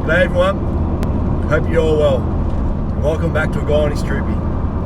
G'day everyone, hope you're all well, and welcome back to a guy and his Troopy.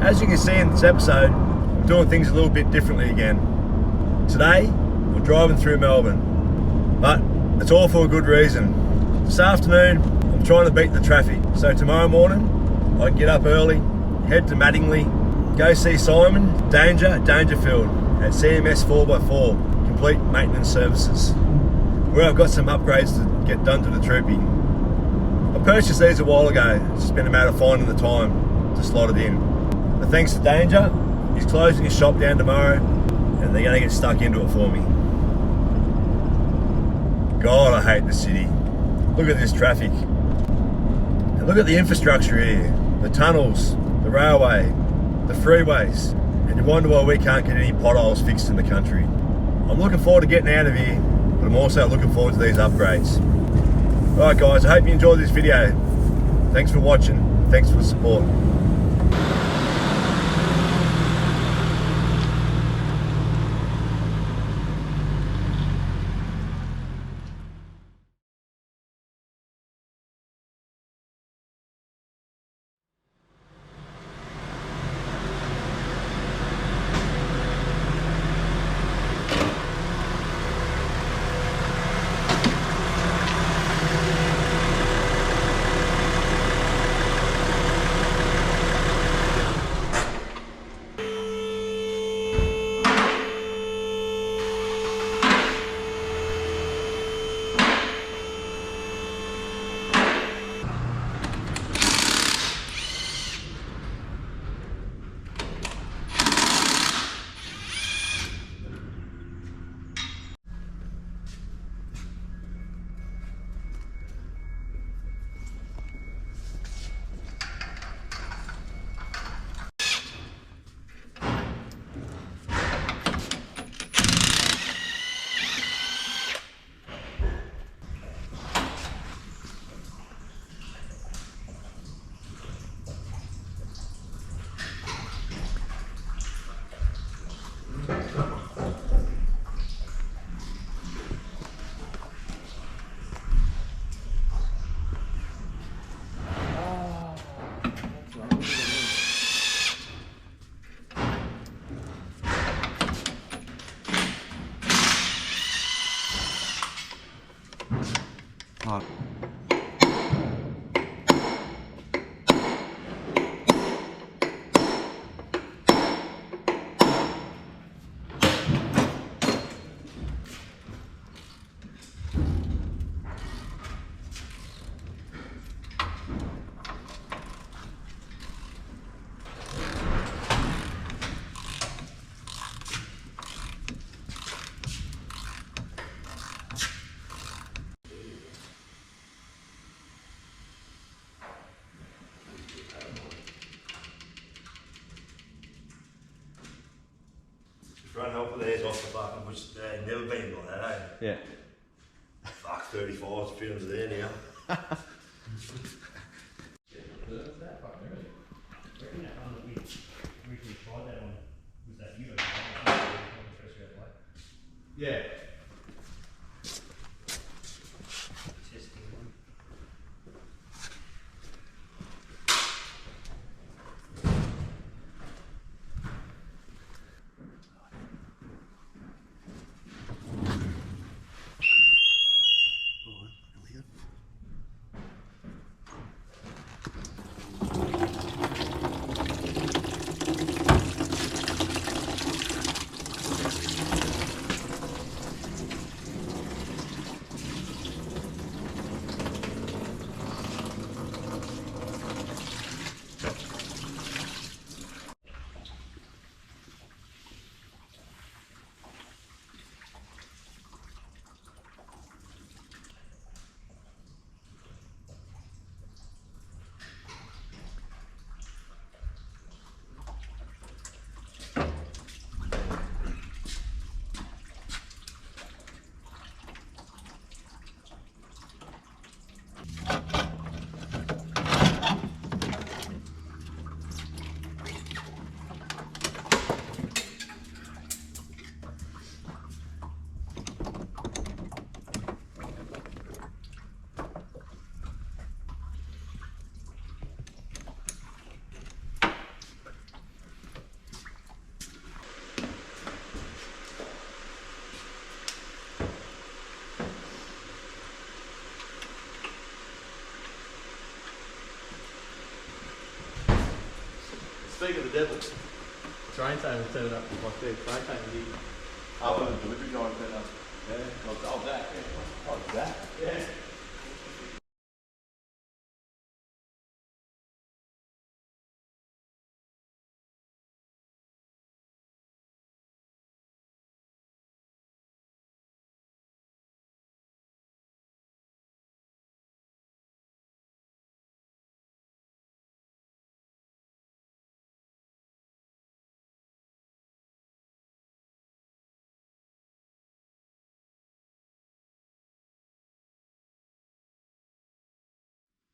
As you can see in this episode, I'm doing things a little bit differently again. Today, we're driving through Melbourne, but it's all for a good reason. This afternoon, I'm trying to beat the traffic, so tomorrow morning, I can get up early, head to Mattingley, go see Simon Danga Dangerfield at CMS4X4 Complete Maintenance Services, where I've got some upgrades to get done to the Troopy. I purchased these a while ago, it's just been a matter of finding the time to slot it in. But thanks to Danger, he's closing his shop down tomorrow and they're going to get stuck into it for me. God, I hate the city. Look at this traffic. And look at the infrastructure here. The tunnels, the railway, the freeways. And you wonder why we can't get any potholes fixed in the country. I'm looking forward to getting out of here, but I'm also looking forward to these upgrades. Alright guys, I hope you enjoyed this video. Thanks for watching, thanks for the support. Run help with these off the fucking bush today. Never been like that, eh? Yeah. Fuck, 35's fit under there now. Yeah. the devil. Train time was turning up like this. Train time was easy. Oh, the delivery guy turned up. Yeah. Oh, that. Yeah. Oh, that. Yeah.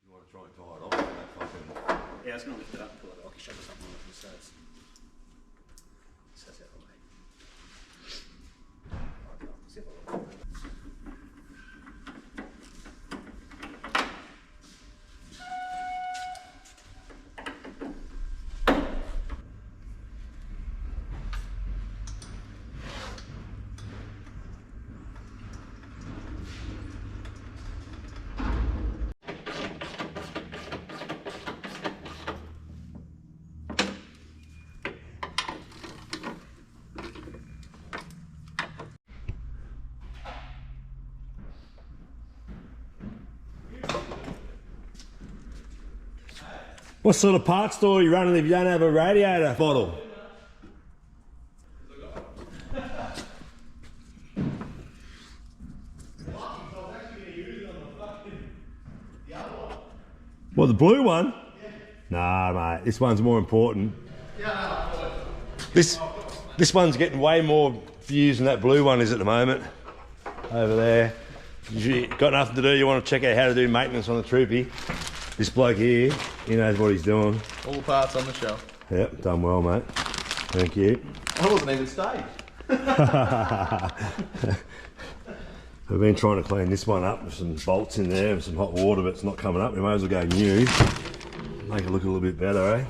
You want to try and tie it off with that fucking... Yeah, I was going to lift it up and pull it. I can show you something on it so it's out of the way. See if I look. What sort of parts store are you running if you don't have a radiator bottle? What, the blue one? Nah, mate, this one's more important. This one's getting way more views than that blue one is at the moment. Over there. You got nothing to do, you want to check out how to do maintenance on the Troopy. This bloke here, he knows what he's doing. All the parts on the shelf. Yep, done well, mate. Thank you. I wasn't even staged. We've been trying to clean this one up with some bolts in there and some hot water, but it's not coming up. We may as well go new. Make it look a little bit better, eh?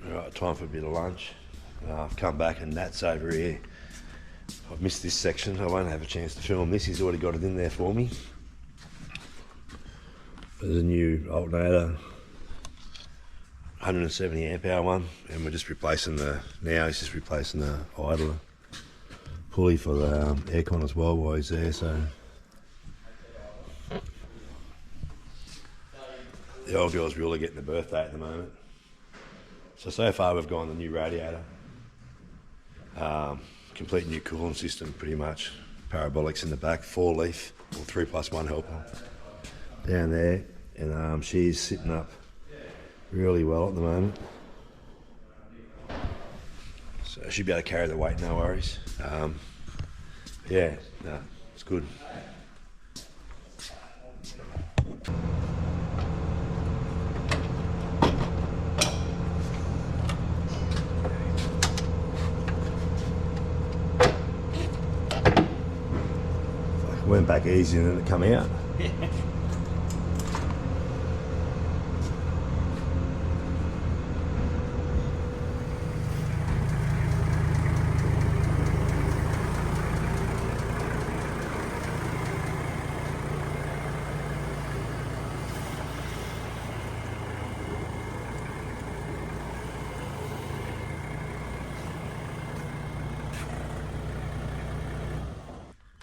Alright, time for a bit of lunch. I've come back and Nat's over here. I've missed this section, I won't have a chance to film this, he's already got it in there for me. There's a new alternator, 170 amp hour one, and we're just replacing he's just replacing the idler pulley for the aircon as well while he's there, so. The old girl's really getting the birthday at the moment. So far we've gone the new radiator, complete new cooling system pretty much, parabolics in the back, 4-leaf, or 3+1 helper down there, and she's sitting up really well at the moment. So she'll be able to carry the weight, no worries. Yeah, no, it's good. Went back easy and then it come out.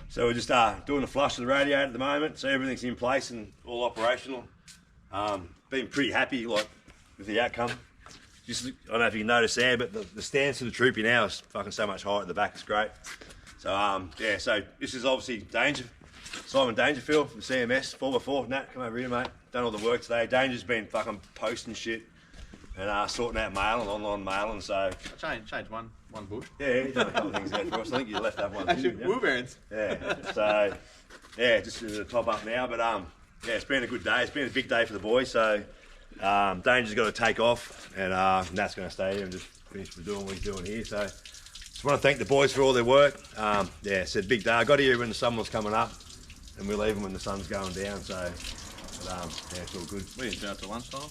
So we're just doing the flush of the radiator at the moment, so everything's in place and all operational. Been pretty happy with the outcome. just, I don't know if you can notice there, but the stance of the Troopy now is fucking so much higher at the back, it's great. So yeah, so this is obviously Simon Dangerfield from CMS4X4. Nat, come over here, mate. Done all the work today. Danger's been fucking posting shit and sorting out mail and online mailing, so... I changed one bush. Yeah, you've done a couple of things there for us. I think you left that one. Actually, wheel bearings. Yeah, so, yeah, just to top up now, but yeah, it's been a good day. It's been a big day for the boys, so Danger's got to take off, and Nat's going to stay here and just finish doing what he's doing here, so just want to thank the boys for all their work. Yeah, it's a big day. I got here when the sun was coming up, and we're leaving when the sun's going down, so, but, yeah, it's all good. We didn't turn up to lunchtime.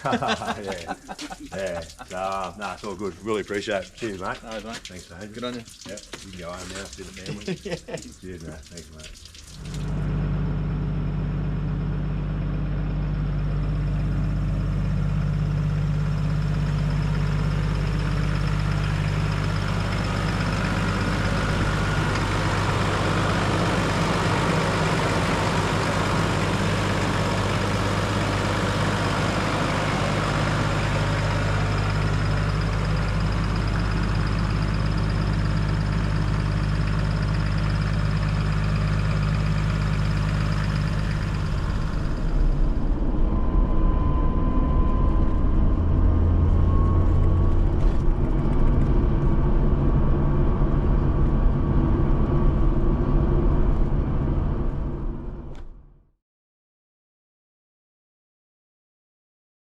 yeah. So, no, it's all good. Really appreciate it. Cheers, mate. No, mate. Thanks, mate. Good on you. Yep. You can go home now, see the family. Cheers, mate. Thanks, mate.